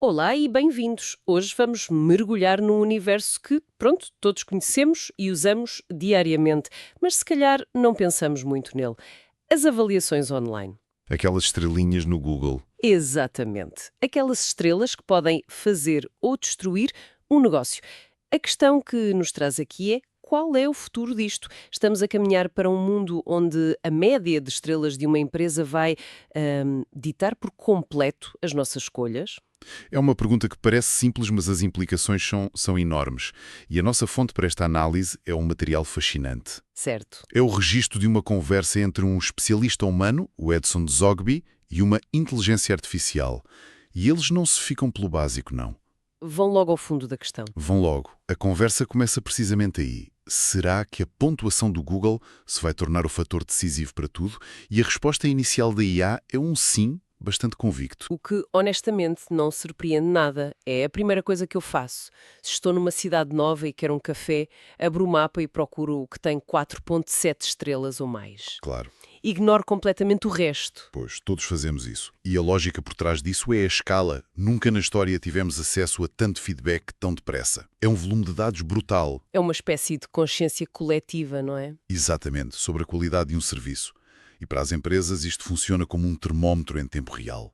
Olá e bem-vindos! Hoje vamos mergulhar num universo que, pronto, todos conhecemos e usamos diariamente, mas se calhar não pensamos muito nele. As avaliações online. Aquelas estrelinhas no Google. Exatamente. Aquelas estrelas que podem fazer ou destruir um negócio. A questão que nos traz aqui é: qual é o futuro disto? Estamos a caminhar para um mundo onde a média de estrelas de uma empresa vai ditar por completo as nossas escolhas? É uma pergunta que parece simples, mas as implicações são enormes. E a nossa fonte para esta análise é um material fascinante. Certo. É o registro de uma conversa entre um especialista humano, o Edson Zogby, e uma inteligência artificial. E eles não se ficam pelo básico, não. Vão logo ao fundo da questão. Vão logo. A conversa começa precisamente aí. Será que a pontuação do Google se vai tornar o fator decisivo para tudo? E a resposta inicial da IA é um sim bastante convicto. O que, honestamente, não surpreende nada. É a primeira coisa que eu faço. Se estou numa cidade nova e quero um café, abro o mapa e procuro o que tem 4,7 estrelas ou mais. Claro. Ignoro completamente o resto. Pois, todos fazemos isso. E a lógica por trás disso é a escala. Nunca na história tivemos acesso a tanto feedback tão depressa. É um volume de dados brutal. É uma espécie de consciência coletiva, não é? Exatamente, sobre a qualidade de um serviço. E para as empresas isto funciona como um termómetro em tempo real.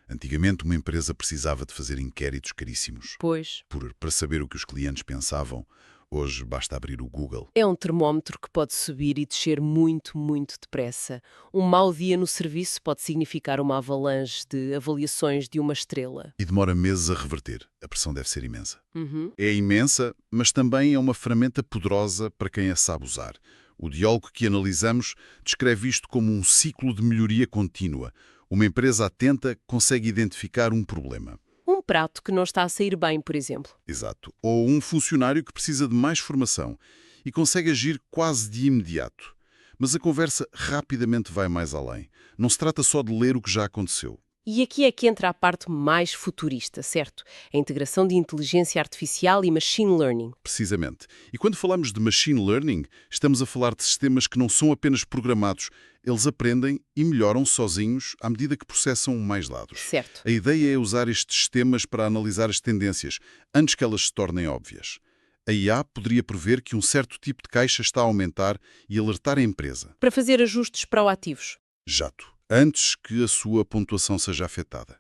Antigamente uma empresa precisava de fazer inquéritos caríssimos. Pois. Para saber o que os clientes pensavam, hoje basta abrir o Google. É um termómetro que pode subir e descer muito, muito depressa. Um mau dia no serviço pode significar uma avalanche de avaliações de uma estrela. E demora meses a reverter. A pressão deve ser imensa. Uhum. É imensa, mas também é uma ferramenta poderosa para quem a sabe usar. O diálogo que analisamos descreve isto como um ciclo de melhoria contínua. Uma empresa atenta consegue identificar um problema. Um prato que não está a sair bem, por exemplo. Exato. Ou um funcionário que precisa de mais formação e consegue agir quase de imediato. Mas a conversa rapidamente vai mais além. Não se trata só de ler o que já aconteceu. E aqui é que entra a parte mais futurista, certo? A integração de inteligência artificial e machine learning. Precisamente. E quando falamos de machine learning, estamos a falar de sistemas que não são apenas programados. Eles aprendem e melhoram sozinhos à medida que processam mais dados. Certo. A ideia é usar estes sistemas para analisar as tendências, antes que elas se tornem óbvias. A IA poderia prever que um certo tipo de caixa está a aumentar e alertar a empresa. Para fazer ajustes proativos. Jato. Antes que a sua pontuação seja afetada.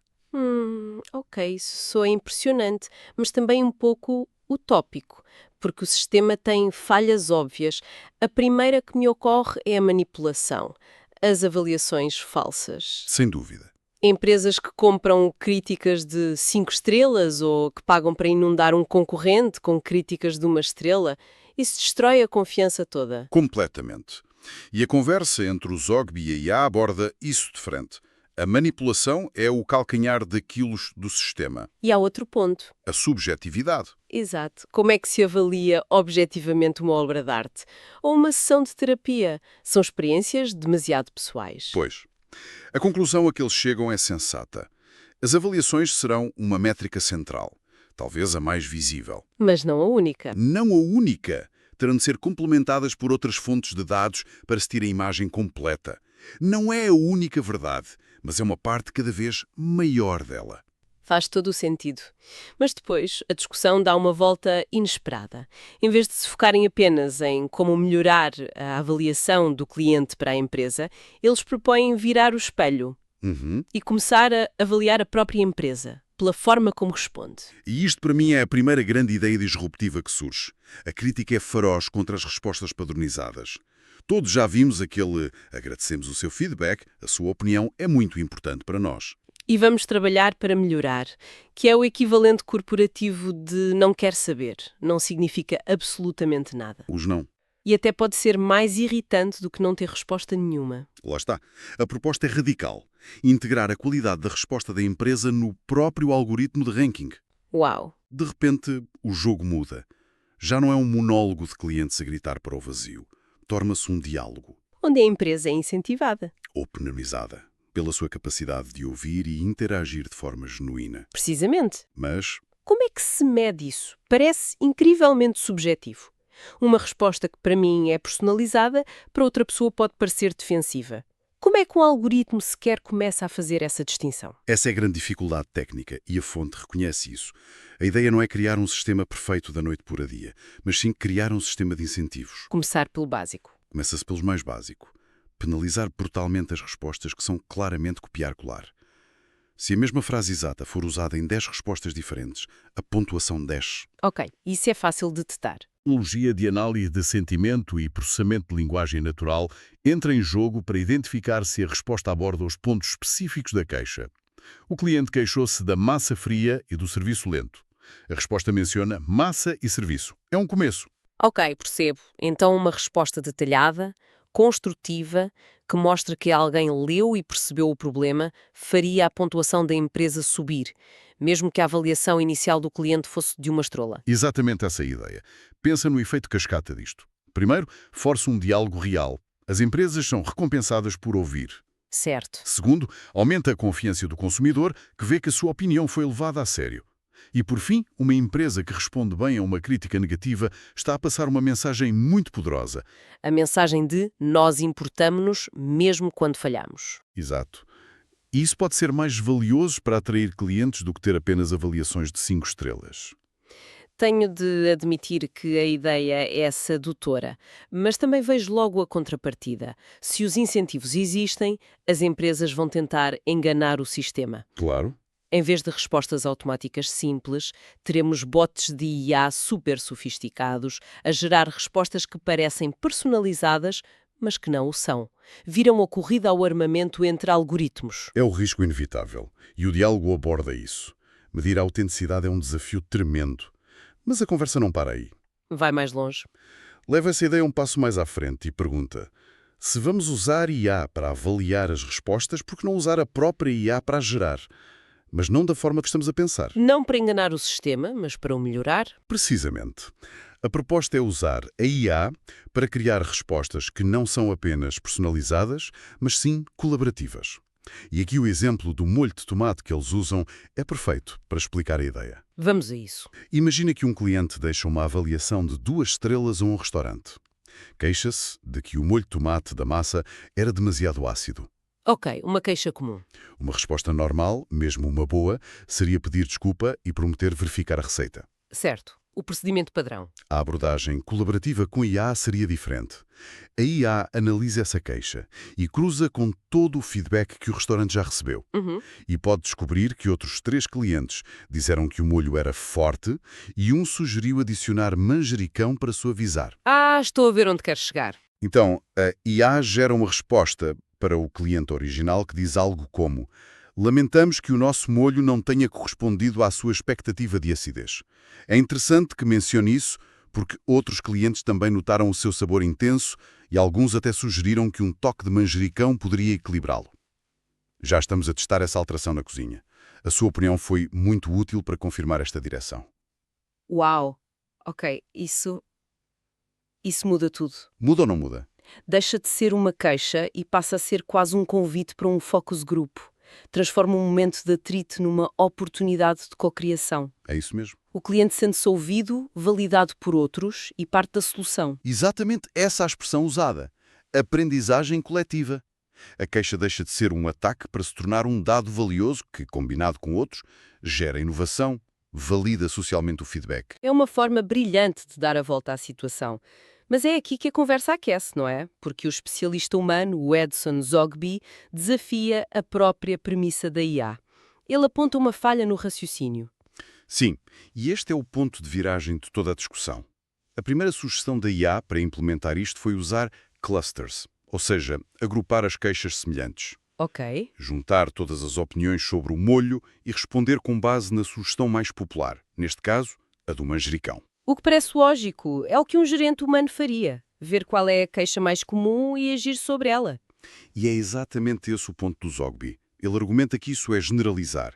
Ok, isso soa impressionante, mas também um pouco utópico, porque o sistema tem falhas óbvias. A primeira que me ocorre é a manipulação, as avaliações falsas. Sem dúvida. Empresas que compram críticas de 5 estrelas ou que pagam para inundar um concorrente com críticas de 1 estrela, isso destrói a confiança toda. Completamente. E a conversa entre o Zogby e a IA aborda isso de frente. A manipulação é o calcanhar daquilos do sistema. E há outro ponto. A subjetividade. Exato. Como é que se avalia objetivamente uma obra de arte? Ou uma sessão de terapia? São experiências demasiado pessoais. Pois. A conclusão a que eles chegam é sensata. As avaliações serão uma métrica central. Talvez a mais visível. Mas não a única. Não a única. Terão de ser complementadas por outras fontes de dados para se ter a imagem completa. Não é a única verdade, mas é uma parte cada vez maior dela. Faz todo o sentido. Mas depois, a discussão dá uma volta inesperada. Em vez de se focarem apenas em como melhorar a avaliação do cliente para a empresa, eles propõem virar o espelho e começar a avaliar a própria empresa, pela forma como responde. E isto para mim é a primeira grande ideia disruptiva que surge. A crítica é feroz contra as respostas padronizadas. Todos já vimos aquele agradecemos o seu feedback, a sua opinião é muito importante para nós. E vamos trabalhar para melhorar, que é o equivalente corporativo de não quer saber. Não significa absolutamente nada. Os não. E até pode ser mais irritante do que não ter resposta nenhuma. Lá está. A proposta é radical. Integrar a qualidade da resposta da empresa no próprio algoritmo de ranking. Uau! De repente, o jogo muda. Já não é um monólogo de clientes a gritar para o vazio. Torna-se um diálogo. Onde a empresa é incentivada. Ou penalizada. Pela sua capacidade de ouvir e interagir de forma genuína. Precisamente. Mas Como é que se mede isso? Parece incrivelmente subjetivo. Uma resposta que para mim é personalizada, para outra pessoa pode parecer defensiva. Como é que um algoritmo sequer começa a fazer essa distinção? Essa é a grande dificuldade técnica e a fonte reconhece isso. A ideia não é criar um sistema perfeito da noite para o dia, mas sim criar um sistema de incentivos. Começar pelo básico. Começa-se pelos mais básicos. Penalizar brutalmente as respostas que são claramente copiar-colar. Se a mesma frase exata for usada em 10 respostas diferentes, a pontuação desce. Ok, isso é fácil de detectar. Tecnologia de análise de sentimento e processamento de linguagem natural entra em jogo para identificar se a resposta aborda os pontos específicos da queixa. O cliente queixou-se da massa fria e do serviço lento. A resposta menciona massa e serviço. É um começo. Ok, percebo. Então uma resposta detalhada, construtiva, que mostra que alguém leu e percebeu o problema, faria a pontuação da empresa subir, mesmo que a avaliação inicial do cliente fosse de uma estrela. Exatamente essa é a ideia. Pensa no efeito cascata disto. Primeiro, força um diálogo real. As empresas são recompensadas por ouvir. Certo. Segundo, aumenta a confiança do consumidor, que vê que a sua opinião foi levada a sério. E, por fim, uma empresa que responde bem a uma crítica negativa está a passar uma mensagem muito poderosa. A mensagem de nós importamo-nos mesmo quando falhamos. Exato. E isso pode ser mais valioso para atrair clientes do que ter apenas avaliações de 5 estrelas. Tenho de admitir que a ideia é sedutora, mas também vejo logo a contrapartida. Se os incentivos existem, as empresas vão tentar enganar o sistema. Claro. Em vez de respostas automáticas simples, teremos bots de IA super sofisticados a gerar respostas que parecem personalizadas, mas que não o são. Viram a corrida ao armamento entre algoritmos. É o risco inevitável. E o diálogo aborda isso. Medir a autenticidade é um desafio tremendo. Mas a conversa não para aí. Vai mais longe. Leva essa ideia um passo mais à frente e pergunta: se vamos usar IA para avaliar as respostas, por que não usar a própria IA para as gerar? Mas não da forma que estamos a pensar. Não para enganar o sistema, mas para o melhorar. Precisamente. A proposta é usar a IA para criar respostas que não são apenas personalizadas, mas sim colaborativas. E aqui o exemplo do molho de tomate que eles usam é perfeito para explicar a ideia. Vamos a isso. Imagina que um cliente deixa uma avaliação de 2 estrelas a um restaurante. Queixa-se de que o molho de tomate da massa era demasiado ácido. Ok, uma queixa comum. Uma resposta normal, mesmo uma boa, seria pedir desculpa e prometer verificar a receita. Certo. O procedimento padrão. A abordagem colaborativa com IA seria diferente. A IA analisa essa queixa e cruza com todo o feedback que o restaurante já recebeu. E pode descobrir que outros 3 clientes disseram que o molho era forte e um sugeriu adicionar manjericão para suavizar. Ah, estou a ver onde quer chegar. Então, a IA gera uma resposta para o cliente original que diz algo como: lamentamos que o nosso molho não tenha correspondido à sua expectativa de acidez. É interessante que mencione isso, porque outros clientes também notaram o seu sabor intenso e alguns até sugeriram que um toque de manjericão poderia equilibrá-lo. Já estamos a testar essa alteração na cozinha. A sua opinião foi muito útil para confirmar esta direção. Uau! Ok, isso muda tudo. Muda ou não muda? Deixa de ser uma queixa e passa a ser quase um convite para um focus group. Transforma um momento de atrito numa oportunidade de cocriação. É isso mesmo. O cliente sente-se ouvido, validado por outros e parte da solução. Exatamente essa a expressão usada. Aprendizagem coletiva. A queixa deixa de ser um ataque para se tornar um dado valioso que, combinado com outros, gera inovação, valida socialmente o feedback. É uma forma brilhante de dar a volta à situação. Mas é aqui que a conversa aquece, não é? Porque o especialista humano, o Edson Zogby, desafia a própria premissa da IA. Ele aponta uma falha no raciocínio. Sim, e este é o ponto de viragem de toda a discussão. A primeira sugestão da IA para implementar isto foi usar clusters, ou seja, agrupar as queixas semelhantes. Ok. Juntar todas as opiniões sobre o molho e responder com base na sugestão mais popular, neste caso, a do manjericão. O que parece lógico, é o que um gerente humano faria. Ver qual é a queixa mais comum e agir sobre ela. E é exatamente esse o ponto do Zogby. Ele argumenta que isso é generalizar.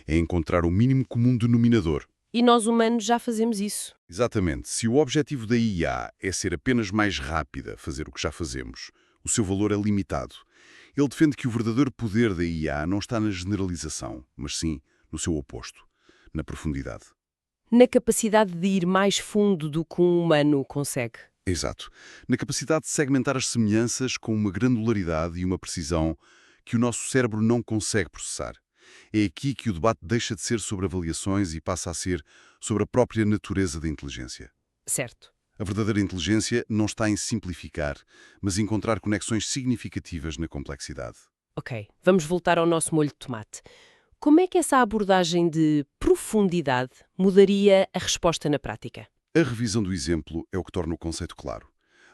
É encontrar o mínimo comum denominador. E nós humanos já fazemos isso. Exatamente. Se o objetivo da IA é ser apenas mais rápida, fazer o que já fazemos, o seu valor é limitado. Ele defende que o verdadeiro poder da IA não está na generalização, mas sim no seu oposto, na profundidade. Na capacidade de ir mais fundo do que um humano consegue. Exato. Na capacidade de segmentar as semelhanças com uma granularidade e uma precisão que o nosso cérebro não consegue processar. É aqui que o debate deixa de ser sobre avaliações e passa a ser sobre a própria natureza da inteligência. Certo. A verdadeira inteligência não está em simplificar, mas em encontrar conexões significativas na complexidade. Ok, vamos voltar ao nosso molho de tomate. Como é que essa abordagem de profundidade mudaria a resposta na prática? A revisão do exemplo é o que torna o conceito claro.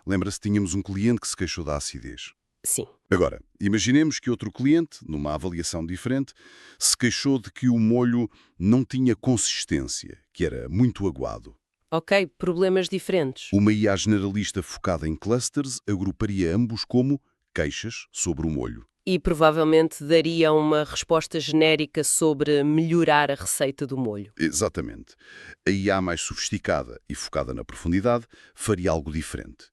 Lembra-se, tínhamos um cliente que se queixou da acidez. Sim. Agora, imaginemos que outro cliente, numa avaliação diferente, se queixou de que o molho não tinha consistência, que era muito aguado. Ok, problemas diferentes. Uma IA generalista focada em clusters agruparia ambos como queixas sobre o molho. E provavelmente daria uma resposta genérica sobre melhorar a receita do molho. Exatamente. A IA mais sofisticada e focada na profundidade faria algo diferente.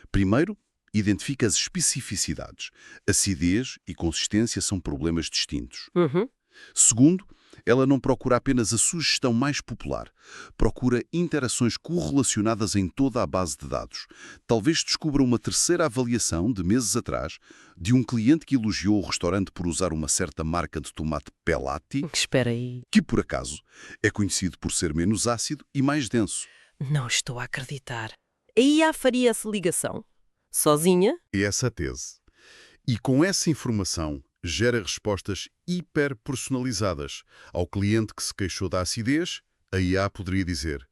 Primeiro, identifica as especificidades. Acidez e consistência são problemas distintos. Uhum. Segundo, ela não procura apenas a sugestão mais popular. Procura interações correlacionadas em toda a base de dados. Talvez descubra uma terceira avaliação, de meses atrás, de um cliente que elogiou o restaurante por usar uma certa marca de tomate Pelati, Espera aí. que, por acaso, é conhecido por ser menos ácido e mais denso. Não estou a acreditar. A IA faria essa ligação? Sozinha? É essa a tese. E com essa informação, gera respostas hiperpersonalizadas. Ao cliente que se queixou da acidez, a IA poderia dizer: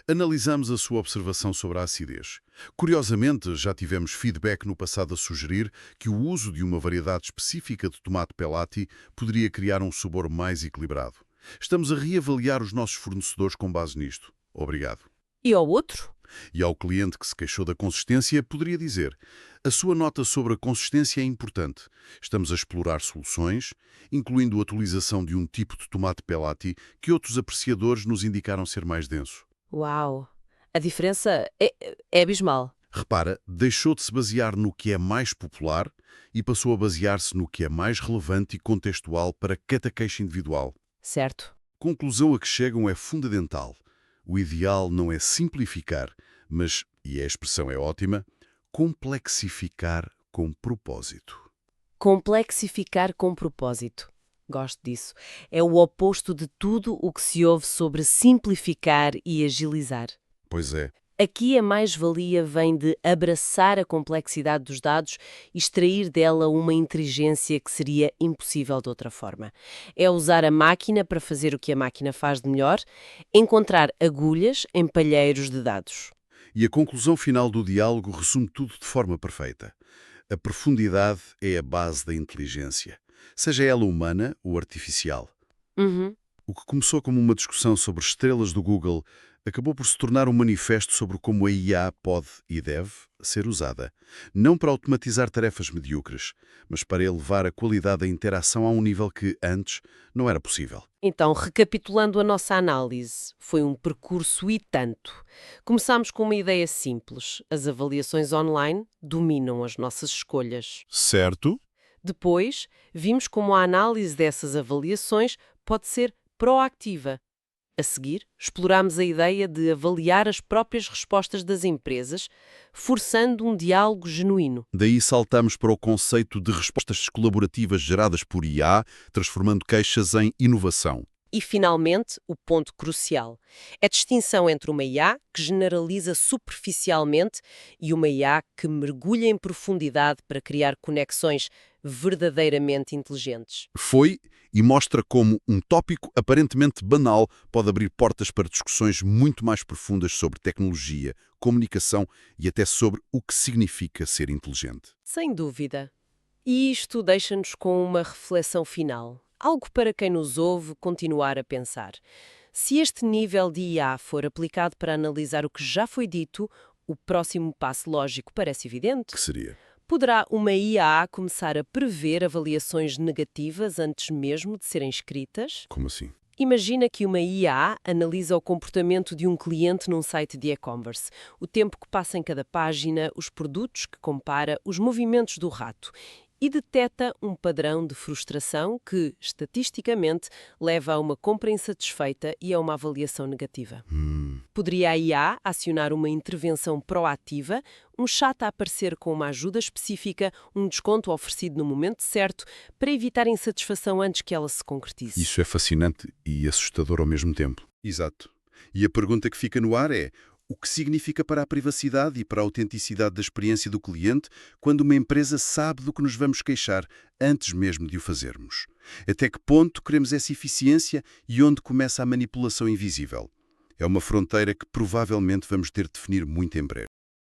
analisamos a sua observação sobre a acidez. Curiosamente, já tivemos feedback no passado a sugerir que o uso de uma variedade específica de tomate Pelati poderia criar um sabor mais equilibrado. Estamos a reavaliar os nossos fornecedores com base nisto. Obrigado. E ao outro? E ao cliente que se queixou da consistência, poderia dizer: a sua nota sobre a consistência é importante. Estamos a explorar soluções, incluindo a utilização de um tipo de tomate Pelati que outros apreciadores nos indicaram ser mais denso. Uau! A diferença é abismal. Repara, deixou de se basear no que é mais popular e passou a basear-se no que é mais relevante e contextual para cada queixa individual. Certo. A conclusão a que chegam é fundamental. O ideal não é simplificar, mas, e a expressão é ótima, complexificar com propósito. Complexificar com propósito. Gosto disso. É o oposto de tudo o que se ouve sobre simplificar e agilizar. Pois é. Aqui a mais-valia vem de abraçar a complexidade dos dados e extrair dela uma inteligência que seria impossível de outra forma. É usar a máquina para fazer o que a máquina faz de melhor, encontrar agulhas em palheiros de dados. E a conclusão final do diálogo resume tudo de forma perfeita. A profundidade é a base da inteligência, seja ela humana ou artificial. Uhum. O que começou como uma discussão sobre estrelas do Google acabou por se tornar um manifesto sobre como a IA pode e deve ser usada. Não para automatizar tarefas medíocres, mas para elevar a qualidade da interação a um nível que, antes, não era possível. Então, recapitulando a nossa análise, foi um percurso e tanto. Começámos com uma ideia simples. As avaliações online dominam as nossas escolhas. Certo? Depois, vimos como a análise dessas avaliações pode ser proativa. A seguir, explorámos a ideia de avaliar as próprias respostas das empresas, forçando um diálogo genuíno. Daí saltamos para o conceito de respostas colaborativas geradas por IA, transformando queixas em inovação. E, finalmente, o ponto crucial. É a distinção entre uma IA que generaliza superficialmente e uma IA que mergulha em profundidade para criar conexões verdadeiramente inteligentes. Foi e mostra como um tópico aparentemente banal pode abrir portas para discussões muito mais profundas sobre tecnologia, comunicação e até sobre o que significa ser inteligente. Sem dúvida. E isto deixa-nos com uma reflexão final. Algo para quem nos ouve continuar a pensar. Se este nível de IA for aplicado para analisar o que já foi dito, o próximo passo lógico parece evidente. Que seria? Poderá uma IA começar a prever avaliações negativas antes mesmo de serem escritas? Como assim? Imagina que uma IA analisa o comportamento de um cliente num site de e-commerce, o tempo que passa em cada página, os produtos que compara, os movimentos do rato. e detecta um padrão de frustração que, estatisticamente, leva a uma compra insatisfeita e a uma avaliação negativa. Poderia a IA acionar uma intervenção proativa, um chat a aparecer com uma ajuda específica, um desconto oferecido no momento certo, para evitar a insatisfação antes que ela se concretize. Isso é fascinante e assustador ao mesmo tempo. Exato. E a pergunta que fica no ar é: o que significa para a privacidade e para a autenticidade da experiência do cliente quando uma empresa sabe do que nos vamos queixar antes mesmo de o fazermos? Até que ponto queremos essa eficiência e onde começa a manipulação invisível? É uma fronteira que provavelmente vamos ter de definir muito em breve.